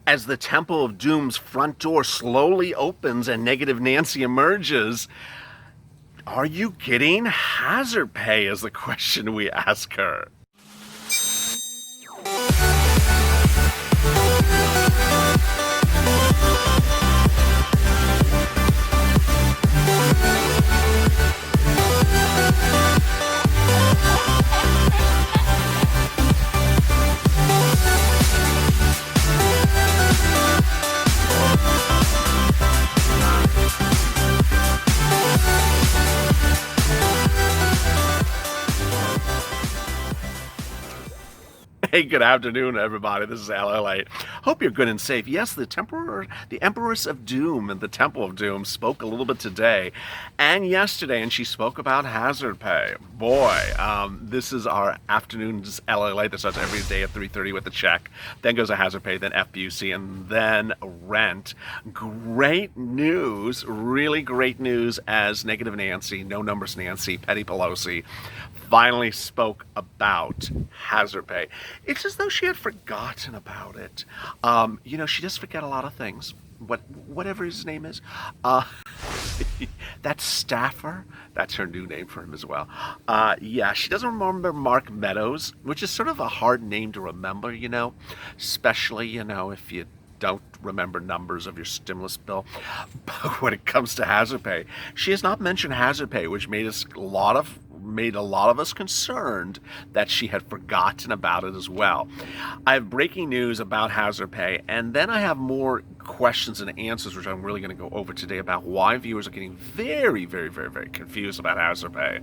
As the Temple of Doom's front door slowly opens and Negative Nancy emerges, are you getting hazard pay is the question we ask her. Hey, good afternoon, everybody. This is LALATE. Hope you're good and safe. Yes, the Empress of Doom and the Temple of Doom spoke a little bit today and yesterday, and she spoke about hazard pay. Boy, this is our afternoon's LALATE that starts every day at 3:30 with a check. Then goes to hazard pay, then FPUC, and then rent. Great news, really great news as Negative Nancy, No Numbers Nancy, Petty Pelosi finally spoke about hazard pay. It's as though she had forgotten about it. She does forget a lot of things. Whatever his name is. That staffer, that's her new name for him as well. She doesn't remember Mark Meadows, which is sort of a hard name to remember, especially, if you don't remember numbers of your stimulus bill. But when it comes to hazard pay, she has not mentioned hazard pay, which made a lot of us concerned that she had forgotten about it as well. I have breaking news about hazard pay, and then I have more questions and answers, which I'm really going to go over today about why viewers are getting very, very, very, very confused about hazard pay.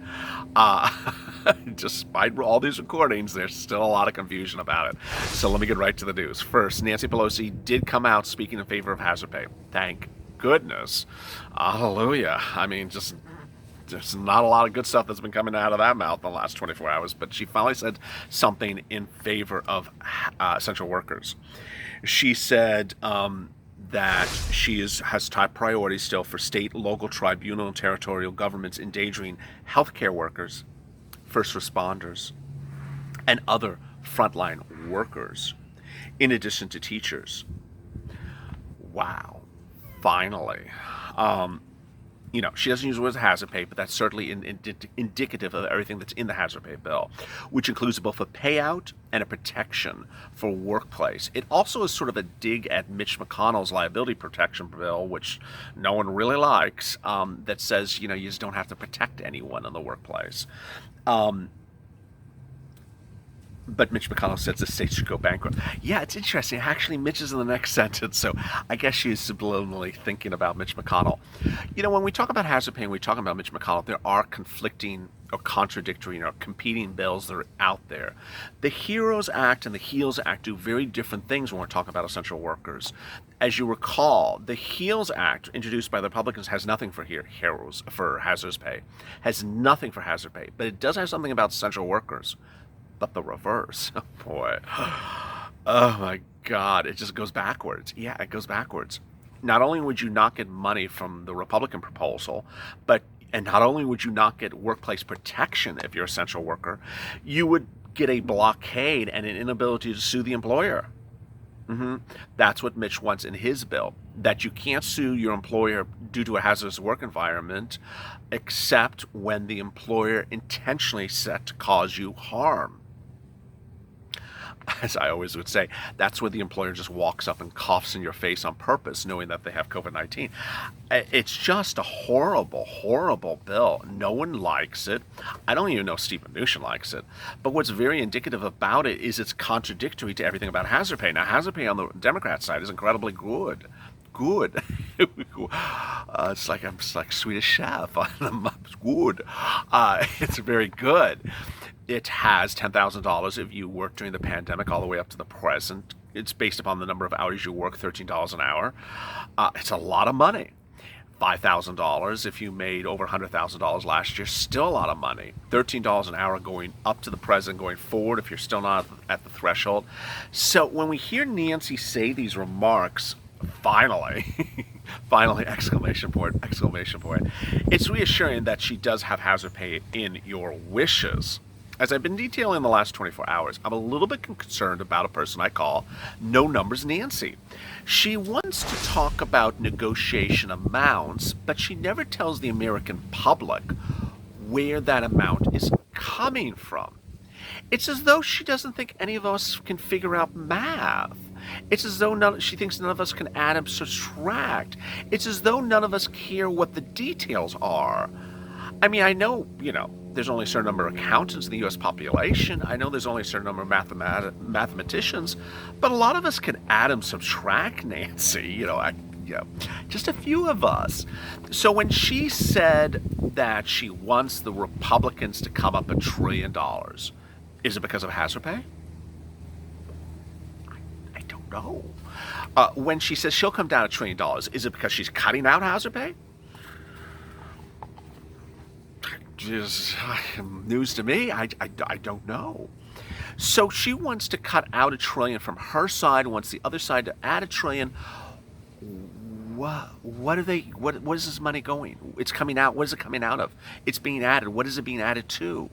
Despite all these recordings, there's still a lot of confusion about it. So let me get right to the news. First, Nancy Pelosi did come out speaking in favor of hazard pay. Thank goodness. Hallelujah. I mean, there's not a lot of good stuff that's been coming out of that mouth in the last 24 hours, but she finally said something in favor of essential workers. She said that she has top priority still for state, local, tribunal, and territorial governments endangering healthcare workers, first responders, and other frontline workers, in addition to teachers. Wow. Finally. She doesn't use the word hazard pay, but that's certainly indicative of everything that's in the hazard pay bill, which includes both a payout and a protection for workplace. It also is sort of a dig at Mitch McConnell's liability protection bill, which no one really likes, that says, you just don't have to protect anyone in the workplace. But Mitch McConnell says the state should go bankrupt. Yeah, it's interesting. Actually, Mitch is in the next sentence, so I guess she's subliminally thinking about Mitch McConnell. When we talk about hazard pay and we talk about Mitch McConnell, there are conflicting or contradictory, competing bills that are out there. The HEROES Act and the HEALS Act do very different things when we're talking about essential workers. As you recall, the HEALS Act, introduced by the Republicans, has nothing for hazard pay, has nothing for hazard pay, but it does have something about essential workers. But the reverse, oh boy, oh my God, it just goes backwards. Yeah, it goes backwards. Not only would you not get money from the Republican proposal, and not only would you not get workplace protection if you're an essential worker, you would get a blockade and an inability to sue the employer. That's what Mitch wants in his bill, that you can't sue your employer due to a hazardous work environment, except when the employer intentionally set to cause you harm. As I always would say, that's where the employer just walks up and coughs in your face on purpose, knowing that they have COVID-19. It's just a horrible, horrible bill. No one likes it. I don't even know Steve Mnuchin likes it. But what's very indicative about it is it's contradictory to everything about hazard pay. Now, hazard pay on the Democrat side is incredibly good. It's like Swedish Chef. It's good. It's very good. It has $10,000 if you work during the pandemic all the way up to the present. It's based upon the number of hours you work, $13 an hour. It's a lot of money. $5,000 if you made over $100,000 last year, still a lot of money. $13 an hour going up to the present, going forward if you're still not at the threshold. So when we hear Nancy say these remarks, finally, exclamation point. It's reassuring that she does have hazard pay in your wishes. As I've been detailing in the last 24 hours, I'm a little bit concerned about a person I call No Numbers Nancy. She wants to talk about negotiation amounts, but she never tells the American public where that amount is coming from. It's as though she doesn't think any of us can figure out math. It's as though she thinks none of us can add and subtract. It's as though none of us care what the details are. I mean, I know, there's only a certain number of accountants in the U.S. population. I know there's only a certain number of mathematicians, but a lot of us can add and subtract, Nancy. Just a few of us. So when she said that she wants the Republicans to come up $1 trillion, is it because of hazard pay? I don't know. When she says she'll come down $1 trillion, is it because she's cutting out hazard pay? Just news to me. I don't know. So she wants to cut out $1 trillion from her side, wants the other side to add $1 trillion. What is this money going? It's coming out. What is it coming out of? It's being added. What is it being added to?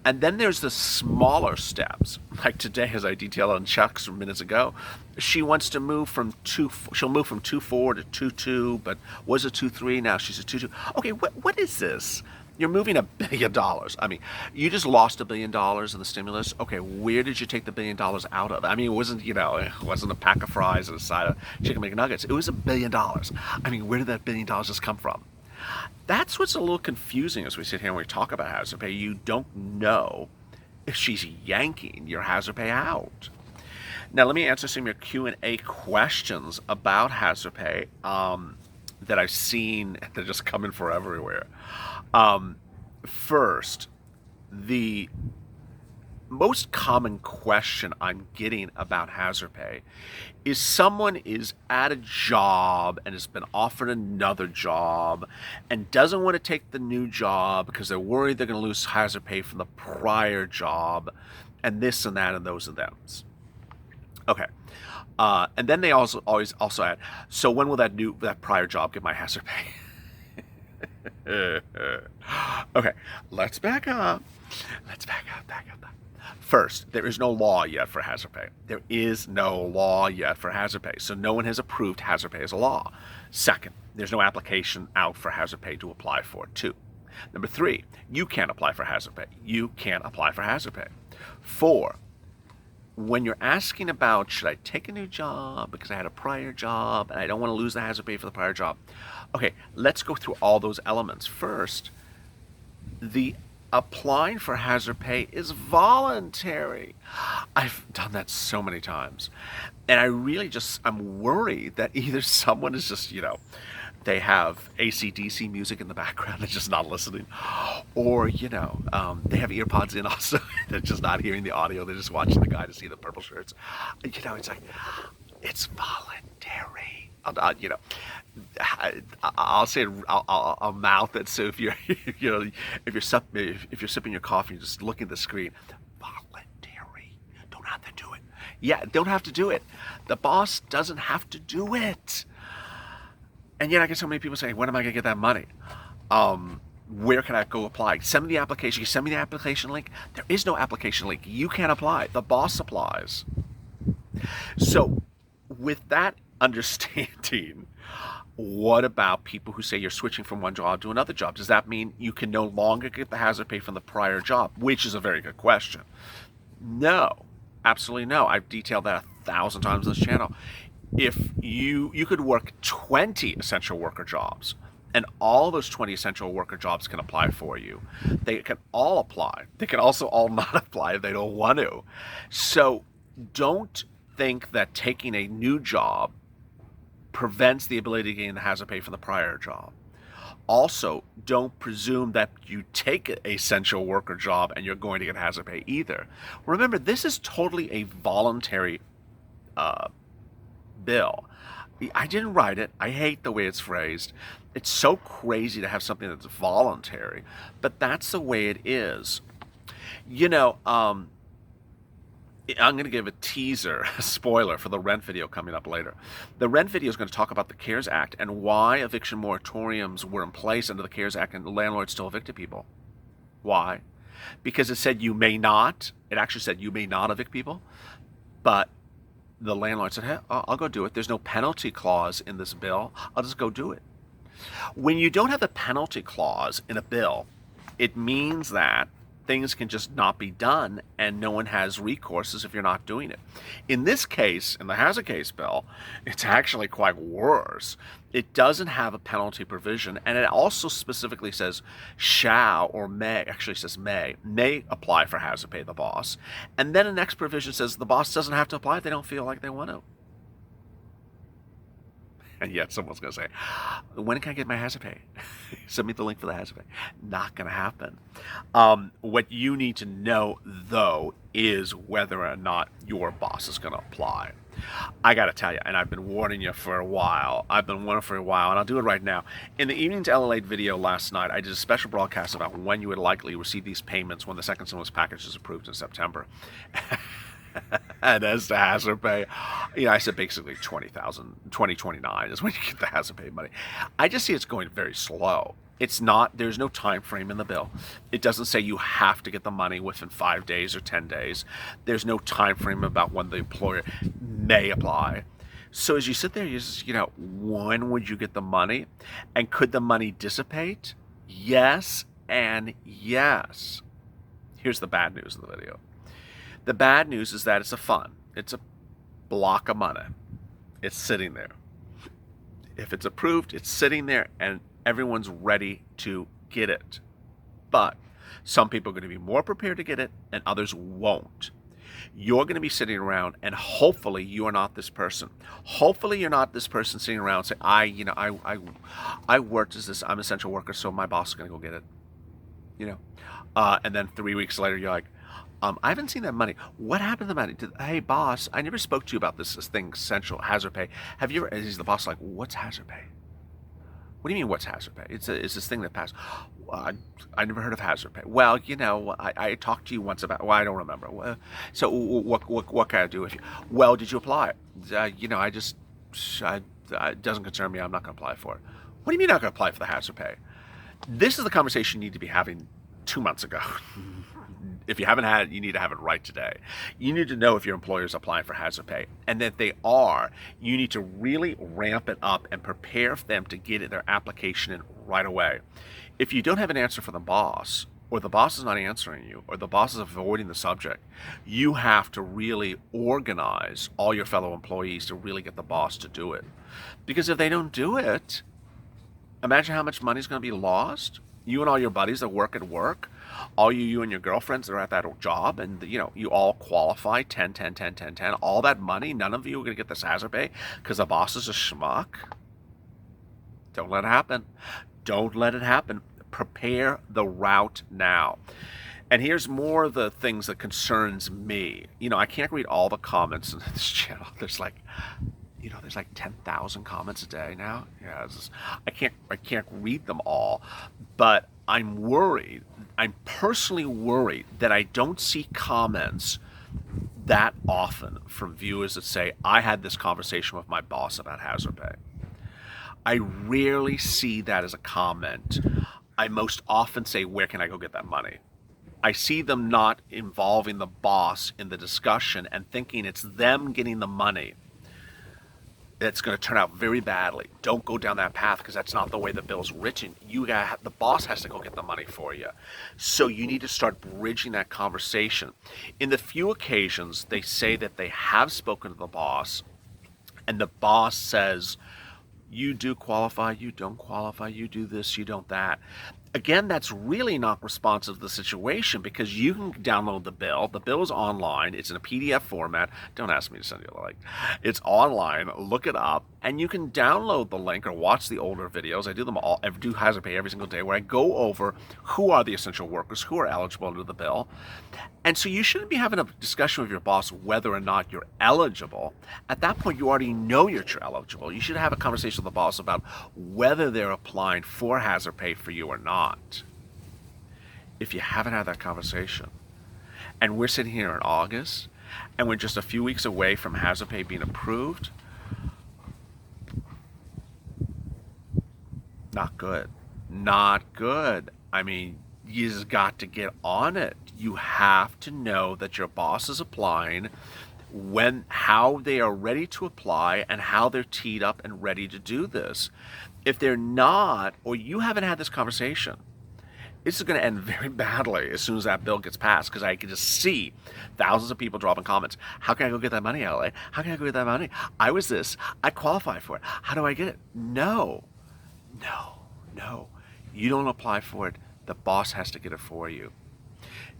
And then there's the smaller steps. Like today, as I detailed on Chuck's minutes ago, she wants to move from she'll move from 2.4 to 2.2, but was it 2.3? Now she's at 2.2. Okay, what is this? You're moving $1 billion. I mean, you just lost $1 billion in the stimulus. Okay, where did you take the $1 billion out of? I mean, it wasn't a pack of fries and a side of chicken McNuggets. It was $1 billion. I mean, where did that $1 billion just come from? That's what's a little confusing as we sit here and we talk about hazard pay. You don't know if she's yanking your hazard pay out. Now, let me answer some of your Q&A questions about hazard pay that I've seen that are just coming from everywhere. First, the most common question I'm getting about hazard pay is someone is at a job and has been offered another job and doesn't want to take the new job because they're worried they're going to lose hazard pay from the prior job and this and that and those and thems. Okay. And then they also add, so when will that prior job get my hazard pay? Okay, let's back up. First, there is no law yet for hazard pay. There is no law yet for hazard pay, so no one has approved hazard pay as a law. Second, there's no application out for hazard pay to apply for. 2. Number 3, you can't apply for hazard pay. You can't apply for hazard pay. 4, when you're asking about, should I take a new job because I had a prior job and I don't want to lose the hazard pay for the prior job? Okay, let's go through all those elements. First, the applying for hazard pay is voluntary. I've done that so many times. And I'm worried that either someone is just, they have AC/DC music in the background, they're just not listening. Or, they have earpods in also, they're just not hearing the audio, they're just watching the guy to see the purple shirts. It's like, it's voluntary. I'll say I'll mouth it. So if you're sipping your coffee, and just looking at the screen, voluntary. Don't have to do it. Yeah, don't have to do it. The boss doesn't have to do it. And yet I get so many people saying, when am I gonna get that money? Where can I go apply? Send me the application. You send me the application link. There is no application link. You can't apply. The boss applies. So with that understanding, what about people who say you're switching from one job to another job? Does that mean you can no longer get the hazard pay from the prior job? Which is a very good question. No, absolutely no. I've detailed that 1,000 times on this channel. If you could work 20 essential worker jobs, and all those 20 essential worker jobs can apply for you. They can all apply. They can also all not apply if they don't want to. So don't think that taking a new job prevents the ability to gain the hazard pay from the prior job. Also, don't presume that you take an essential worker job and you're going to get hazard pay either. Remember, this is totally a voluntary bill. I didn't write it. I hate the way it's phrased. It's so crazy to have something that's voluntary, but that's the way it is. I'm going to give a teaser, a spoiler for the rent video coming up later. The rent video is going to talk about the CARES Act and why eviction moratoriums were in place under the CARES Act and landlords still evicted people. Why? Because it said you may not. It actually said you may not evict people, but the landlord said, hey, I'll go do it. There's no penalty clause in this bill. I'll just go do it. When you don't have a penalty clause in a bill, it means that things can just not be done and no one has recourses if you're not doing it. In this case, in the hazard case bill, it's actually quite worse. It doesn't have a penalty provision, and it also specifically says shall or may, actually says may apply for hazard pay, the boss. And then the next provision says the boss doesn't have to apply if they don't feel like they want to. And yet someone's going to say, when can I get my hazard pay? Send me the link for the hazard pay. Not going to happen. What you need to know, though, is whether or not your boss is going to apply. I got to tell you, and I've been warning you for a while. And I'll do it right now. In the Evening's LALATE video last night, I did a special broadcast about when you would likely receive these payments when the second stimulus package is approved in September. And as to hazard pay, I said basically 2029 is when you get the hazard pay money. I just see it's going very slow. It's not, there's no time frame in the bill. It doesn't say you have to get the money within 5 days or 10 days. There's no time frame about when the employer may apply. So as you sit there, you just, when would you get the money? And could the money dissipate? Yes and yes. Here's the bad news in the video. The bad news is that it's a block of money. It's sitting there. If it's approved, it's sitting there and everyone's ready to get it. But some people are going to be more prepared to get it and others won't. You're going to be sitting around, and hopefully you are not this person. Hopefully you're not this person sitting around saying, I worked as this, I'm an essential worker, so my boss is going to go get it. And then 3 weeks later you're like, I haven't seen that money. What happened to the money? Hey, boss, I never spoke to you about this thing, essential hazard pay. Have you ever? Is the boss like, what's hazard pay? What do you mean, what's hazard pay? It's this thing that passed. I never heard of hazard pay. Well, I talked to you once about. Well, I don't remember. So what can I do with you? Well, did you apply? It doesn't concern me. I'm not going to apply for it. What do you mean not going to apply for the hazard pay? This is the conversation you need to be having 2 months ago. If you haven't had it, you need to have it right today. You need to know if your employer is applying for hazard pay. And if they are, you need to really ramp it up and prepare them to get their application in right away. If you don't have an answer for the boss, or the boss is not answering you, or the boss is avoiding the subject, you have to really organize all your fellow employees to really get the boss to do it. Because if they don't do it, imagine how much money is going to be lost. You and all your buddies that work at work, all you and your girlfriends that are at that job, and you all qualify 10, 10, 10, 10, 10. All that money, none of you are going to get this hazard pay because the boss is a schmuck. Don't let it happen. Don't let it happen. Prepare the route now. And here's more of the things that concerns me. I can't read all the comments in this channel. There's like 10,000 comments a day now. Yeah, I can't read them all, but I'm worried. I'm personally worried that I don't see comments that often from viewers that say, I had this conversation with my boss about hazard pay. I rarely see that as a comment. I most often say, where can I go get that money? I see them not involving the boss in the discussion and thinking it's them getting the money. It's going to turn out very badly. Don't go down that path because that's not the way the bill's written. The boss has to go get the money for you. So you need to start bridging that conversation. In the few occasions they say that they have spoken to the boss and the boss says, you do qualify, you don't qualify, you do this, you don't that. Again, that's really not responsive to the situation because you can download the bill. The bill is online. It's in a PDF format. Don't ask me to send you the link. It's online. Look it up. And you can download the link or watch the older videos. I do them all. I do hazard pay every single day where I go over who are the essential workers, who are eligible under the bill. And so you shouldn't be having a discussion with your boss whether or not you're eligible. At that point, you already know you're eligible. You should have a conversation with the boss about whether they're applying for hazard pay for you or not. If you haven't had that conversation, and we're sitting here in August, and we're just a few weeks away from hazard pay being approved, not good. Not good. I mean, You just got to get on it. You have to know that your boss is applying, how they are ready to apply, and how they're teed up and ready to do this. If they're not, or you haven't had this conversation, this is going to end very badly as soon as that bill gets passed, because I can just see thousands of people dropping comments. How can I go get that money, LA? How can I go get that money? I was this. I qualify for it. How do I get it? No. You don't apply for it. The boss has to get it for you.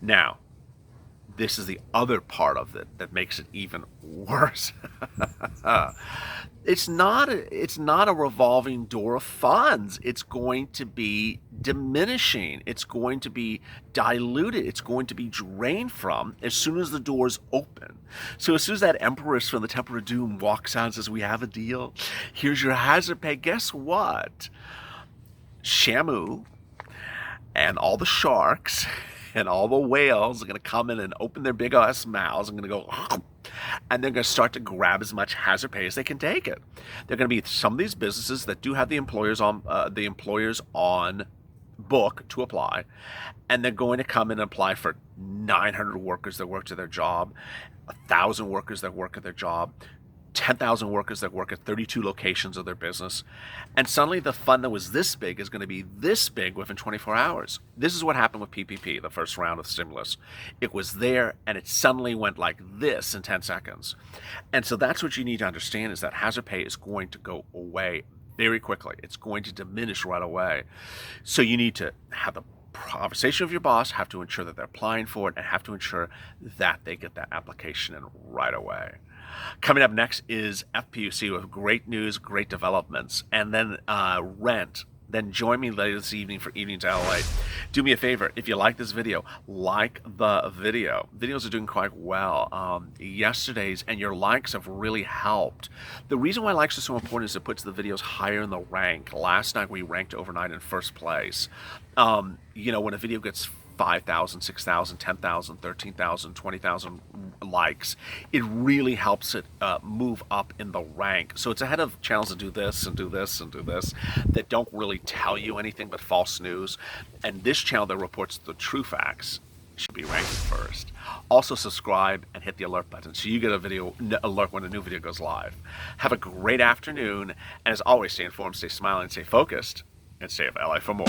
Now, this is the other part of it that makes it even worse. It's not a revolving door of funds. It's going to be diminishing. It's going to be diluted. It's going to be drained from as soon as the doors open. So as soon as that empress from the Temple of Doom walks out and says, "We have a deal. Here's your hazard pay." Guess what? Shamu and all the sharks and all the whales are going to come in and open their big ass mouths and going to go, and they're going to start to grab as much hazard pay as they can take it. They're going to be some of these businesses that do have the employers on book to apply, and they're going to come in and apply for 900 workers that work to their job, 1,000 workers that work at their job, 10,000 workers that work at 32 locations of their business, and suddenly the fund that was this big is going to be this big within 24 hours. This is what happened with PPP, the first round of stimulus. It was there, and it suddenly went like this in 10 seconds. And so that's what you need to understand, is that hazard pay is going to go away very quickly. It's going to diminish right away. So you need to have the conversation with your boss, have to ensure that they're applying for it, and have to ensure that they get that application in right away. Coming up next is FPUC with great news, great developments, and then rent. Then join me later this evening for Evenings LA. Do me a favor, if you like this video, like the video. Videos are doing quite well. Yesterday's and your likes have really helped. The reason why likes are so important is it puts the videos higher in the rank. Last night we ranked overnight in first place. When a video gets 5,000, 6,000, 10,000, 13,000, 20,000 likes, it really helps it move up in the rank. So it's ahead of channels that do this and do this and do this that don't really tell you anything but false news. And this channel that reports the true facts should be ranked first. Also subscribe and hit the alert button so you get a video alert when a new video goes live. Have a great afternoon, and as always, stay informed, stay smiling, stay focused, and stay with LA for more.